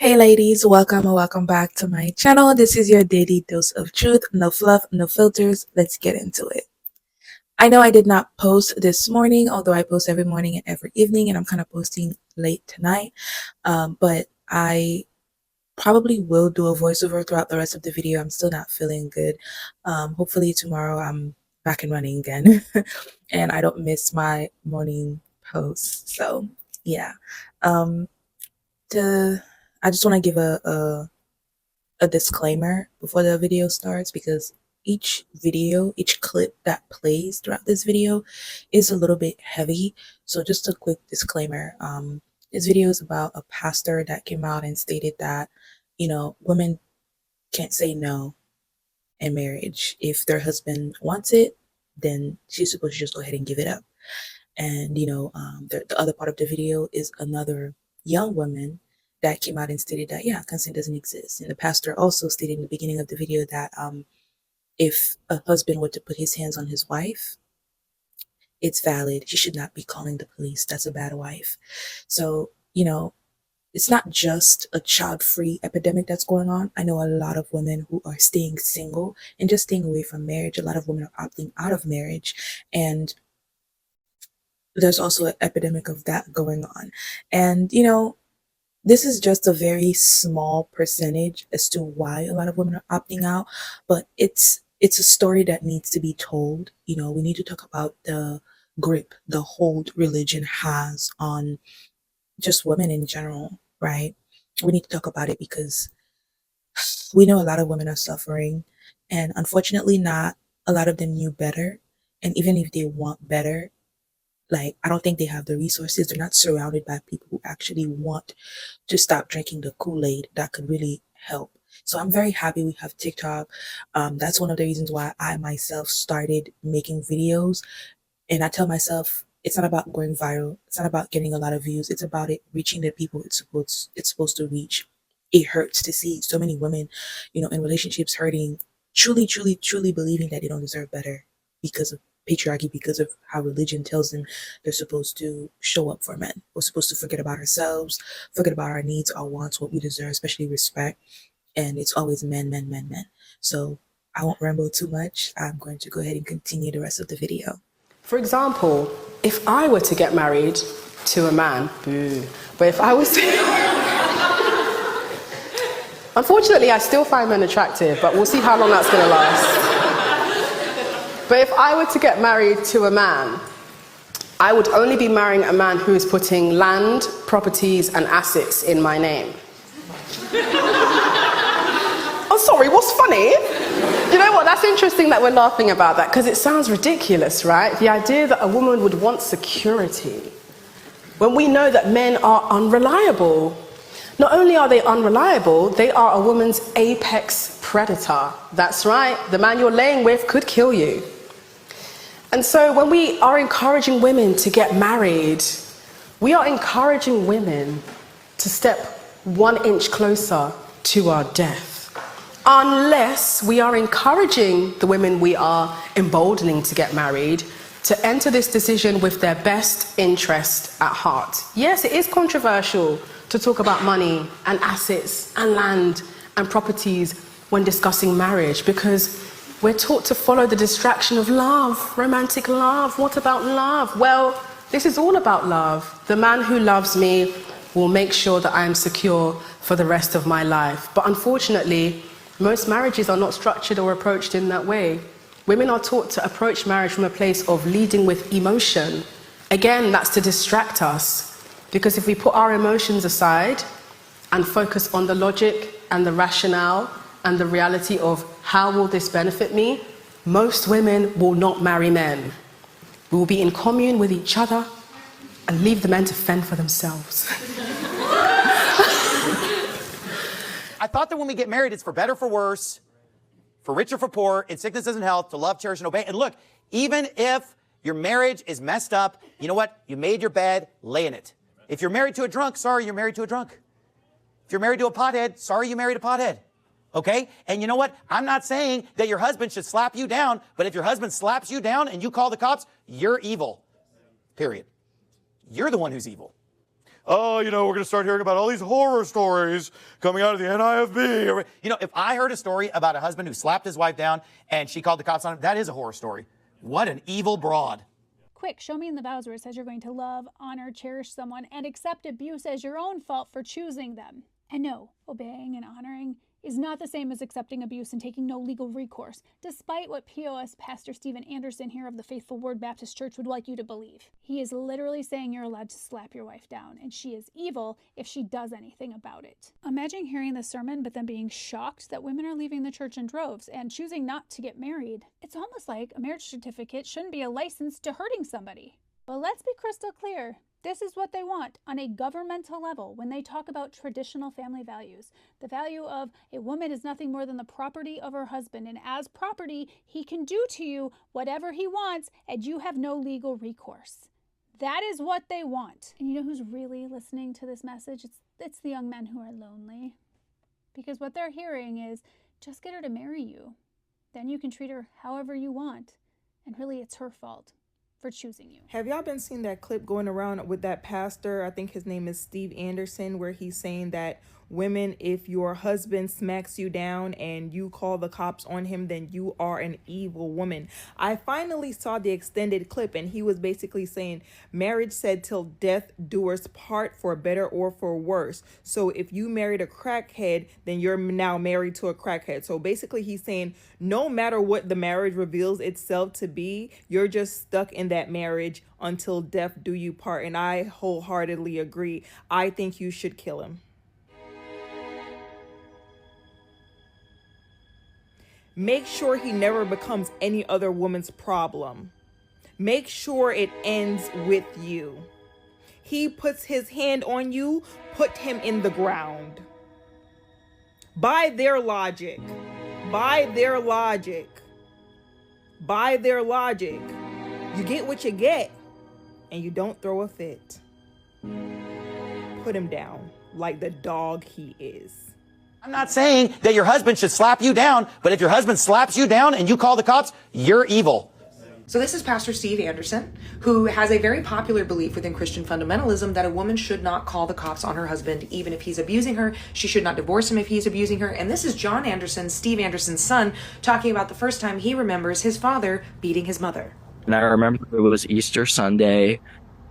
Hey ladies, welcome and welcome back to my channel. This is your daily dose of truth, no fluff, no filters. Let's get into it. I know I did not post this morning, although I post every morning and every evening, and I'm kind of posting late tonight. But I probably will do a voiceover throughout the rest of the video. I'm still not feeling good. Hopefully tomorrow I'm back and running again and I don't miss my morning posts. So yeah. Um, I just want to give a disclaimer before the video starts because each clip that plays throughout this video is a little bit heavy. So just a quick disclaimer. This video is about a pastor that came out and stated that, women can't say no in marriage. If their husband wants it, then she's supposed to just go ahead and give it up. And, the other part of the video is another young woman that came out and stated that, yeah, consent doesn't exist. And the pastor also stated in the beginning of the video that if a husband were to put his hands on his wife, it's valid. She should not be calling the police. That's a bad wife. So, it's not just a child-free epidemic that's going on. I know a lot of women who are staying single and just staying away from marriage. A lot of women are opting out of marriage. And there's also an epidemic of that going on. And, this is just a very small percentage as to why a lot of women are opting out, but it's a story that needs to be told. We need to talk about the grip, the hold religion has on just women in general, right? We need to talk about it because we know a lot of women are suffering, and unfortunately not a lot of them knew better. And even if they want better, like, I don't think they have the resources. They're not surrounded by people who actually want to stop drinking the Kool-Aid that could really help. So I'm very happy we have TikTok. That's one of the reasons why I myself started making videos. And I tell myself, it's not about going viral. It's not about getting a lot of views. It's about it reaching the people it's supposed to reach. It hurts to see so many women, in relationships hurting, truly, truly, truly believing that they don't deserve better because of patriarchy, because of how religion tells them they're supposed to show up for men. We're supposed to forget about ourselves, forget about our needs, our wants, what we deserve, especially respect. And it's always men, men, men, men. So I won't ramble too much. I'm going to go ahead and continue the rest of the video. For example, if I were to get married to a man, but if I was unfortunately, I still find men attractive, but we'll see how long that's going to last. But if I were to get married to a man, I would only be marrying a man who is putting land, properties, and assets in my name. Oh, sorry, what's funny? You know what, that's interesting that we're laughing about that, because it sounds ridiculous, right? The idea that a woman would want security when we know that men are unreliable. Not only are they unreliable, they are a woman's apex predator. That's right, the man you're laying with could kill you. And so when we are encouraging women to get married, we are encouraging women to step 1 inch closer to our death. Unless we are encouraging the women we are emboldening to get married to enter this decision with their best interest at heart. Yes, it is controversial to talk about money and assets and land and properties when discussing marriage, because we're taught to follow the distraction of love, romantic love. What about love? Well, this is all about love. The man who loves me will make sure that I am secure for the rest of my life. But unfortunately, most marriages are not structured or approached in that way. Women are taught to approach marriage from a place of leading with emotion. Again, that's to distract us. Because if we put our emotions aside and focus on the logic and the rationale and the reality of how will this benefit me, most women will not marry men. We will be in commune with each other and leave the men to fend for themselves. I thought that when we get married, it's for better, for worse, for rich or for poor, in sickness and in health, to love, cherish, and obey. And look, even if your marriage is messed up, you know what? You made your bed, lay in it. If you're married to a drunk, sorry, you're married to a drunk. If you're married to a pothead, sorry, you married a pothead. Okay? And you know what? I'm not saying that your husband should slap you down, but if your husband slaps you down and you call the cops, you're evil. Period. You're the one who's evil. oh, we're going to start hearing about all these horror stories coming out of the NIFB. If I heard a story about a husband who slapped his wife down and she called the cops on him, that is a horror story. What an evil broad. Quick, show me in the vows where it says you're going to love, honor, cherish someone, and accept abuse as your own fault for choosing them. And no, obeying and honoring is not the same as accepting abuse and taking no legal recourse, despite what POS Pastor Steven Anderson here of the Faithful Word Baptist Church would like you to believe. He is literally saying you're allowed to slap your wife down, and she is evil if she does anything about it. Imagine hearing this sermon but then being shocked that women are leaving the church in droves and choosing not to get married. It's almost like a marriage certificate shouldn't be a license to hurting somebody. But let's be crystal clear. This is what they want on a governmental level when they talk about traditional family values. The value of a woman is nothing more than the property of her husband, and as property, he can do to you whatever he wants, and you have no legal recourse. That is what they want. And you know who's really listening to this message? It's the young men who are lonely. Because what they're hearing is, just get her to marry you. Then you can treat her however you want. And really, it's her fault for choosing you. Have y'all been seeing that clip going around with that pastor? I think his name is Steve Anderson, where he's saying that women, if your husband smacks you down and you call the cops on him, then you are an evil woman. I finally saw the extended clip, and he was basically saying marriage said till death do us part, for better or for worse. So if you married a crackhead, then you're now married to a crackhead. So basically he's saying no matter what the marriage reveals itself to be, you're just stuck in that marriage until death do you part. And I wholeheartedly agree. I think you should kill him. Make sure he never becomes any other woman's problem. Make sure it ends with you. He puts his hand on you, put him in the ground. By their logic, you get what you get, and you don't throw a fit. Put him down like the dog he is. I'm not saying that your husband should slap you down, but if your husband slaps you down and you call the cops, you're evil. So this is Pastor Steve Anderson, who has a very popular belief within Christian fundamentalism that a woman should not call the cops on her husband even if he's abusing her. She should not divorce him if he's abusing her. And this is John Anderson, Steve Anderson's son, talking about the first time he remembers his father beating his mother. And I remember it was Easter Sunday,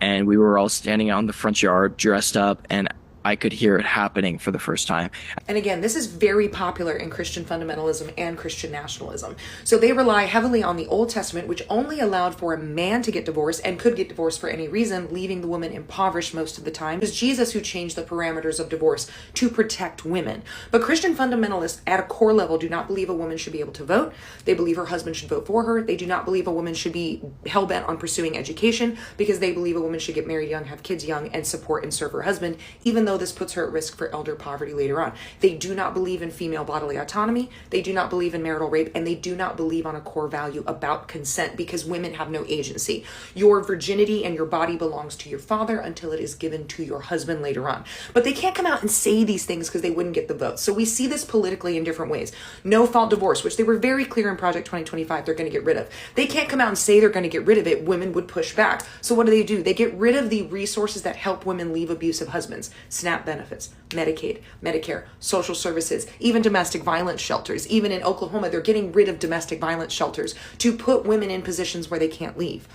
and we were all standing out in the front yard dressed up, and I could hear it happening for the first time. And again, this is very popular in Christian fundamentalism and Christian nationalism. So they rely heavily on the Old Testament, which only allowed for a man to get divorced and could get divorced for any reason, leaving the woman impoverished most of the time. It was Jesus who changed the parameters of divorce to protect women. But Christian fundamentalists at a core level do not believe a woman should be able to vote. They believe her husband should vote for her. They do not believe a woman should be hell-bent on pursuing education, because they believe a woman should get married young, have kids young, and support and serve her husband, even though this puts her at risk for elder poverty later on. They do not believe in female bodily autonomy. They do not believe in marital rape, and they do not believe on a core value about consent, because women have no agency. Your virginity and your body belongs to your father until it is given to your husband later on. But they can't come out and say these things because they wouldn't get the vote. So we see this politically in different ways. No fault divorce, which they were very clear in Project 2025 they're going to get rid of. They can't come out and say they're going to get rid of it. Women would push back. So what do? They get rid of the resources that help women leave abusive husbands. SNAP benefits, Medicaid, Medicare, social services, even domestic violence shelters. Even in Oklahoma, they're getting rid of domestic violence shelters to put women in positions where they can't leave.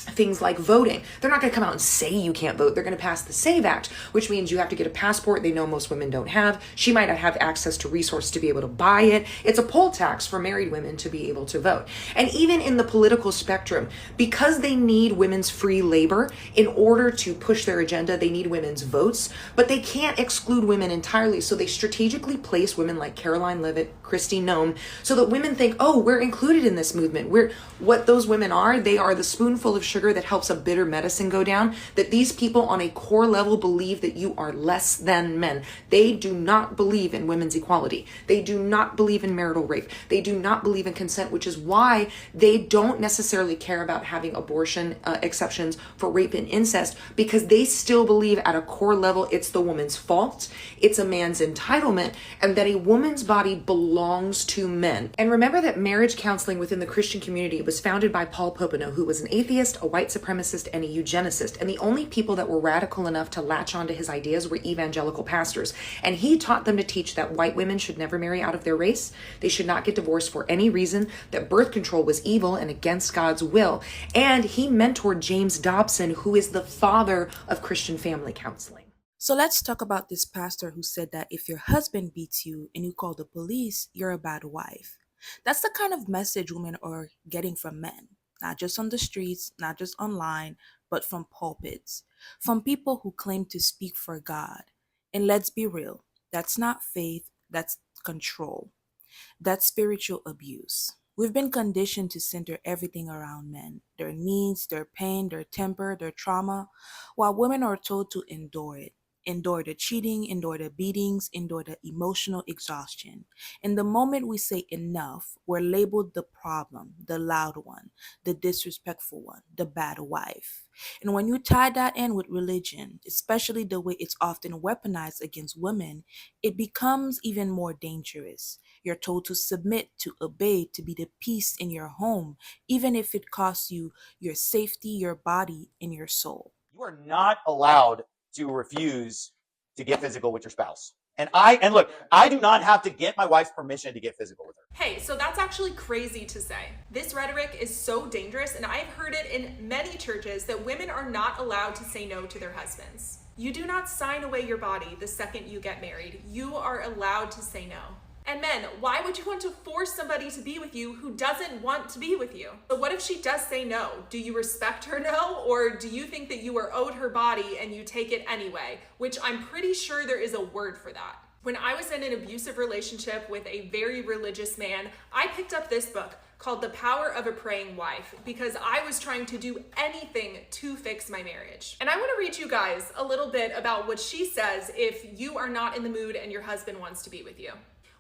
Things like voting. They're not going to come out and say you can't vote. They're going to pass the SAVE Act, which means you have to get a passport they know most women don't have. She might not have access to resources to be able to buy it. It's a poll tax for married women to be able to vote. And even in the political spectrum, because they need women's free labor in order to push their agenda, they need women's votes, but they can't exclude women entirely. So they strategically place women like Caroline Leavitt, Kristi Noem, so that women think, oh, we're included in this movement. What those women are, they are the spoonful of sugar that helps a bitter medicine go down, that these people on a core level believe that you are less than men. They do not believe in women's equality. They do not believe in marital rape. They do not believe in consent, which is why they don't necessarily care about having abortion exceptions for rape and incest, because they still believe at a core level it's the woman's fault, it's a man's entitlement, and that a woman's body belongs to men. And remember that marriage counseling within the Christian community was founded by Paul Popenoe, who was an atheist, a white supremacist, and a eugenicist. And the only people that were radical enough to latch onto his ideas were evangelical pastors. And he taught them to teach that white women should never marry out of their race. They should not get divorced for any reason, that birth control was evil and against God's will. And he mentored James Dobson, who is the father of Christian family counseling. So let's talk about this pastor who said that if your husband beats you and you call the police, you're a bad wife. That's the kind of message women are getting from men, not just on the streets, not just online, but from pulpits, from people who claim to speak for God. And let's be real, that's not faith, that's control. That's spiritual abuse. We've been conditioned to center everything around men, their needs, their pain, their temper, their trauma, while women are told to endure it. Endure the cheating, endure the beatings, endure the emotional exhaustion. And the moment we say enough, we're labeled the problem, the loud one, the disrespectful one, the bad wife. And when you tie that in with religion, especially the way it's often weaponized against women, it becomes even more dangerous. You're told to submit, to obey, to be the peace in your home, even if it costs you your safety, your body, and your soul. You are not allowed to refuse to get physical with your spouse. And look, I do not have to get my wife's permission to get physical with her. Hey, so that's actually crazy to say. This rhetoric is so dangerous, and I've heard it in many churches that women are not allowed to say no to their husbands. You do not sign away your body the second you get married. You are allowed to say no. And men, why would you want to force somebody to be with you who doesn't want to be with you? But what if she does say no? Do you respect her no? Or do you think that you are owed her body and you take it anyway? Which I'm pretty sure there is a word for that. When I was in an abusive relationship with a very religious man, I picked up this book called The Power of a Praying Wife because I was trying to do anything to fix my marriage. And I want to read you guys a little bit about what she says if you are not in the mood and your husband wants to be with you.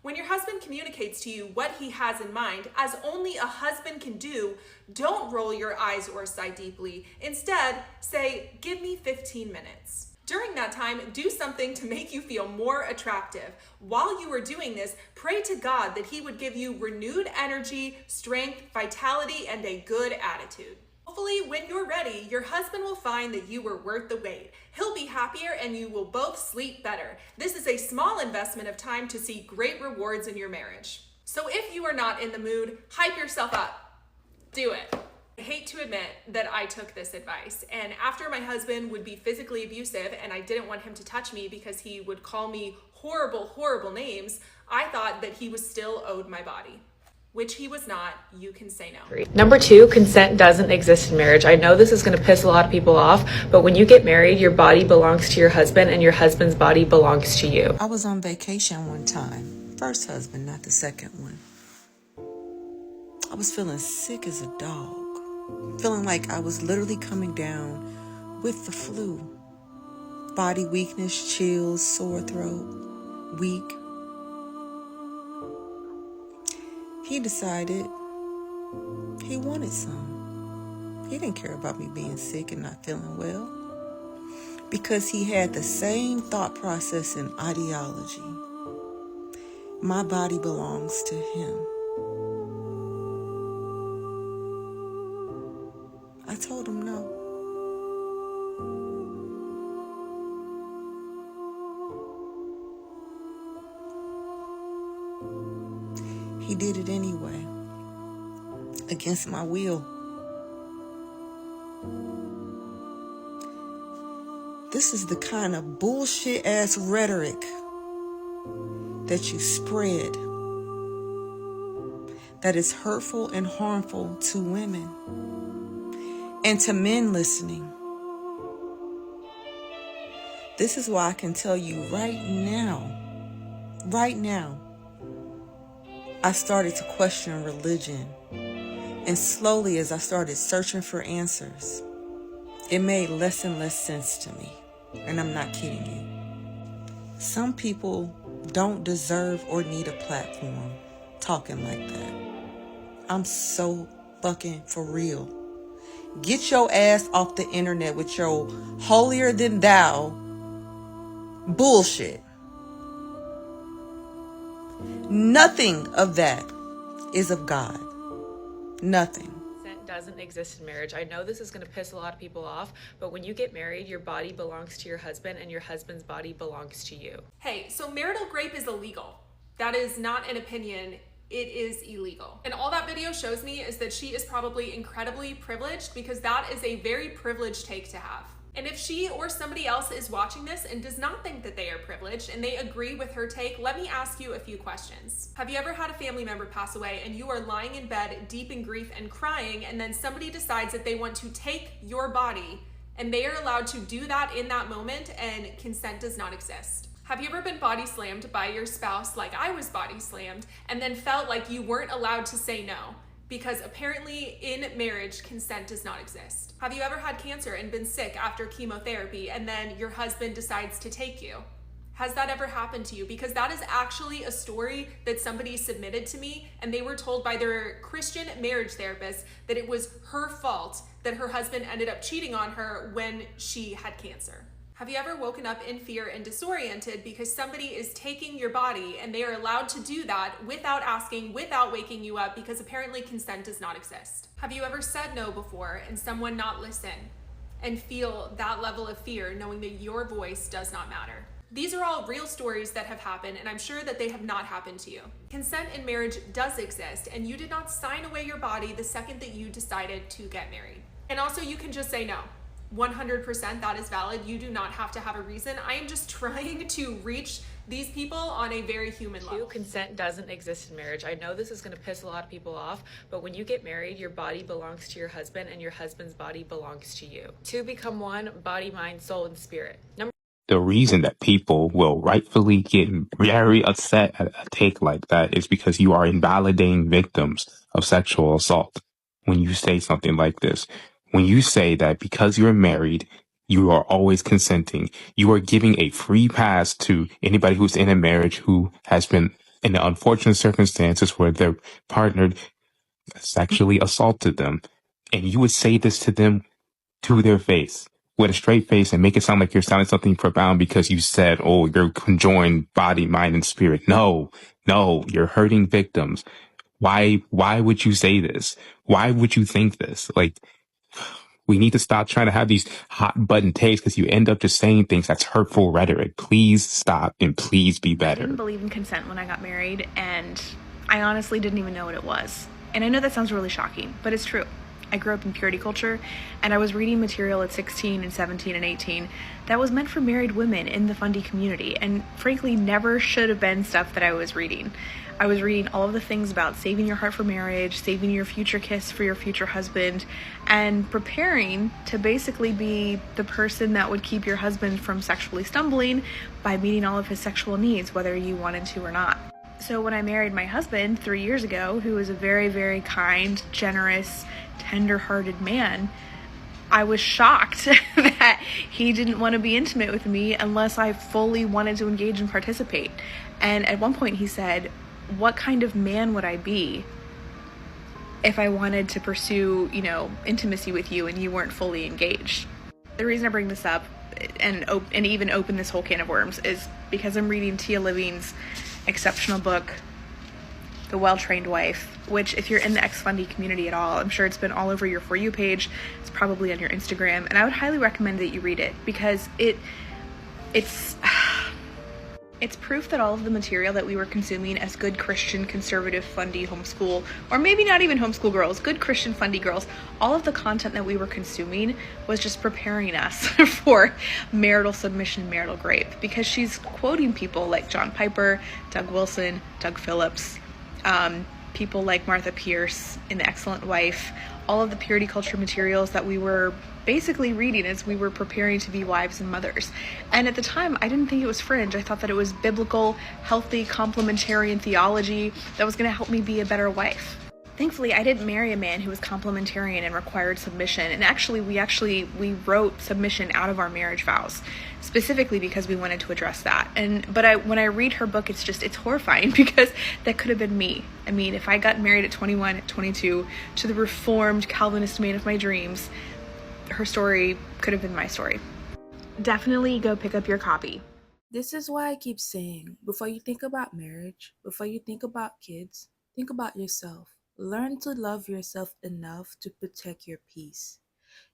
When your husband communicates to you what he has in mind, as only a husband can do, don't roll your eyes or sigh deeply. Instead, say, "Give me 15 minutes." During that time, do something to make you feel more attractive. While you are doing this, pray to God that he would give you renewed energy, strength, vitality, and a good attitude. Hopefully, when you're ready, your husband will find that you were worth the wait. He'll be happier and you will both sleep better. This is a small investment of time to see great rewards in your marriage. So if you are not in the mood, hype yourself up. Do it. I hate to admit that I took this advice, and after my husband would be physically abusive and I didn't want him to touch me because he would call me horrible, horrible names, I thought that he was still owed my body. Which he was not. You can say no. Number 2, consent doesn't exist in marriage. I know this is going to piss a lot of people off, but when you get married, your body belongs to your husband and your husband's body belongs to you. I was on vacation one time. First husband, not the second one. I was feeling sick as a dog. Feeling like I was literally coming down with the flu. Body weakness, chills, sore throat, weak. He decided he wanted some. He didn't care about me being sick and not feeling well because he had the same thought process and ideology. My body belongs to him. I told him no. He did it anyway, against my will. This is the kind of bullshit ass rhetoric that you spread that is hurtful and harmful to women and to men listening. This is why I can tell you right now, I started to question religion. And slowly, as I started searching for answers, it made less and less sense to me. And I'm not kidding you. Some people don't deserve or need a platform talking like that. I'm so fucking for real. Get your ass off the internet with your holier than thou bullshit. Nothing of that is of God. Nothing. doesn't exist in marriage. I know this is going to piss a lot of people off, but when you get married, your body belongs to your husband and your husband's body belongs to you. Hey, so marital rape is illegal. That is not an opinion. It is illegal. And all that video shows me is that she is probably incredibly privileged, because that is a very privileged take to have. And if she or somebody else is watching this and does not think that they are privileged and they agree with her take, let me ask you a few questions. Have you ever had a family member pass away and you are lying in bed deep in grief and crying, and then somebody decides that they want to take your body and they are allowed to do that in that moment and consent does not exist? Have you ever been body slammed by your spouse like I was body slammed and then felt like you weren't allowed to say no? Because apparently in marriage, consent does not exist. Have you ever had cancer and been sick after chemotherapy and then your husband decides to take you? Has that ever happened to you? Because that is actually a story that somebody submitted to me, and they were told by their Christian marriage therapist that it was her fault that her husband ended up cheating on her when she had cancer. Have you ever woken up in fear and disoriented because somebody is taking your body and they are allowed to do that without asking, without waking you up, because apparently consent does not exist? Have you ever said no before and someone not listen and feel that level of fear knowing that your voice does not matter? These are all real stories that have happened, and I'm sure that they have not happened to you. Consent in marriage does exist, and you did not sign away your body the second that you decided to get married. And also, you can just say no. 100% that is valid. You do not have to have a reason. I am just trying to reach these people on a very human level. Consent doesn't exist in marriage. I know this is going to piss a lot of people off, but when you get married, your body belongs to your husband and your husband's body belongs to you. Two become one: body, mind, soul, and spirit. The reason that people will rightfully get very upset at a take like that is because you are invalidating victims of sexual assault. When you say something like this, when you say that because you're married, you are always consenting, you are giving a free pass to anybody who's in a marriage who has been in the unfortunate circumstances where their partner sexually assaulted them. And you would say this to them to their face with a straight face and make it sound like you're sounding something profound because you said, oh, you're conjoined body, mind, and spirit. No, you're hurting victims. Why would you say this? Why would you think this? Like, we need to stop trying to have these hot button takes because you end up just saying things that's hurtful rhetoric. Please stop and please be better. I didn't believe in consent when I got married, and I honestly didn't even know what it was. And I know that sounds really shocking, but it's true. I grew up in purity culture, and I was reading material at 16 and 17 and 18 that was meant for married women in the fundy community, and frankly never should have been stuff that I was reading. I was reading all of the things about saving your heart for marriage, saving your future kiss for your future husband, and preparing to basically be the person that would keep your husband from sexually stumbling by meeting all of his sexual needs, whether you wanted to or not. So when I married my husband 3 years ago, who was a very, very kind, generous, tender-hearted man, I was shocked that he didn't want to be intimate with me unless I fully wanted to engage and participate. And at one point he said, what kind of man would I be if I wanted to pursue, intimacy with you and you weren't fully engaged? The reason I bring this up and even open this whole can of worms is because I'm reading Tia Levine's exceptional book, The Well-Trained Wife, which if you're in the ex-fundy community at all, I'm sure it's been all over your For You page. It's probably on your Instagram, and I would highly recommend that you read it because it's proof that all of the material that we were consuming as good Christian, conservative, fundy homeschool, or maybe not even homeschool girls, good Christian fundy girls, all of the content that we were consuming was just preparing us for marital submission, marital rape, because she's quoting people like John Piper, Doug Wilson, Doug Phillips, people like Martha Pierce in The Excellent Wife, all of the purity culture materials that we were basically reading as we were preparing to be wives and mothers. And at the time, I didn't think it was fringe. I thought that it was biblical, healthy, complementarian theology that was going to help me be a better wife. Thankfully, I didn't marry a man who was complementarian and required submission. And actually, we wrote submission out of our marriage vows, specifically because we wanted to address that. But when I read her book, it's horrifying because that could have been me. I mean, if I got married at 21, at 22, to the reformed Calvinist man of my dreams, her story could have been my story. Definitely go pick up your copy. This is why I keep saying, before you think about marriage, before you think about kids, think about yourself. Learn to love yourself enough to protect your peace.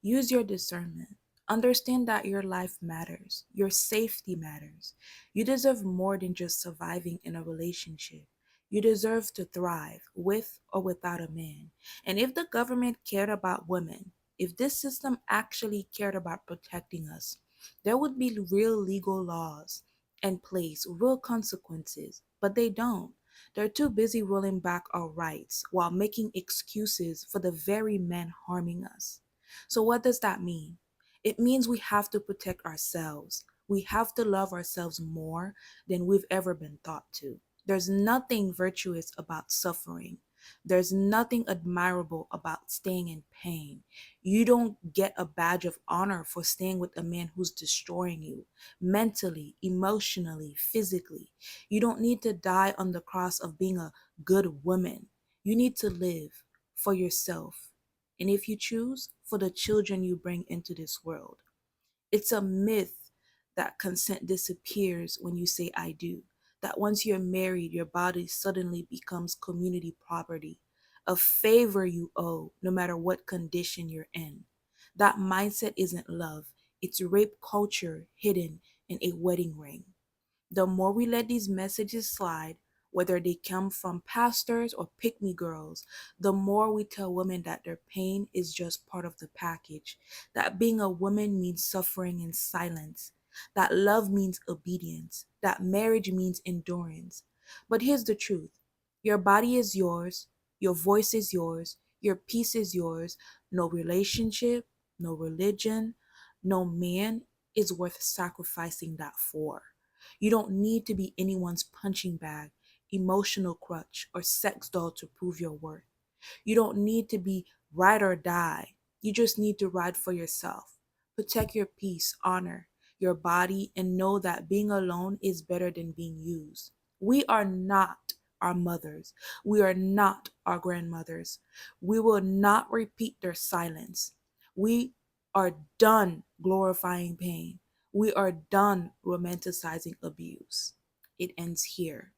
Use your discernment. Understand that your life matters, your safety matters. You deserve more than just surviving in a relationship. You deserve to thrive with or without a man. And if the government cared about women, if this system actually cared about protecting us, there would be real legal laws in place, real consequences. But they don't. They're too busy rolling back our rights while making excuses for the very men harming us. So, what does that mean? It means we have to protect ourselves. We have to love ourselves more than we've ever been taught to. There's nothing virtuous about suffering. There's nothing admirable about staying in pain. You don't get a badge of honor for staying with a man who's destroying you mentally, emotionally, physically. You don't need to die on the cross of being a good woman. You need to live for yourself. And if you choose, for the children you bring into this world. It's a myth that consent disappears when you say I do. That once you're married, your body suddenly becomes community property, a favor you owe no matter what condition you're in. That mindset isn't love, it's rape culture hidden in a wedding ring. The more we let these messages slide, whether they come from pastors or pick me girls, the more we tell women that their pain is just part of the package, that being a woman means suffering in silence, that love means obedience, that marriage means endurance. But here's the truth: your body is yours, your voice is yours, your peace is yours. No relationship, no religion, no man is worth sacrificing that for. You don't need to be anyone's punching bag, emotional crutch, or sex doll to prove your worth. You don't need to be ride or die. You just need to ride for yourself. Protect your peace, honor your body, and know that being alone is better than being used. We are not our mothers. We are not our grandmothers. We will not repeat their silence. We are done glorifying pain. We are done romanticizing abuse. It ends here.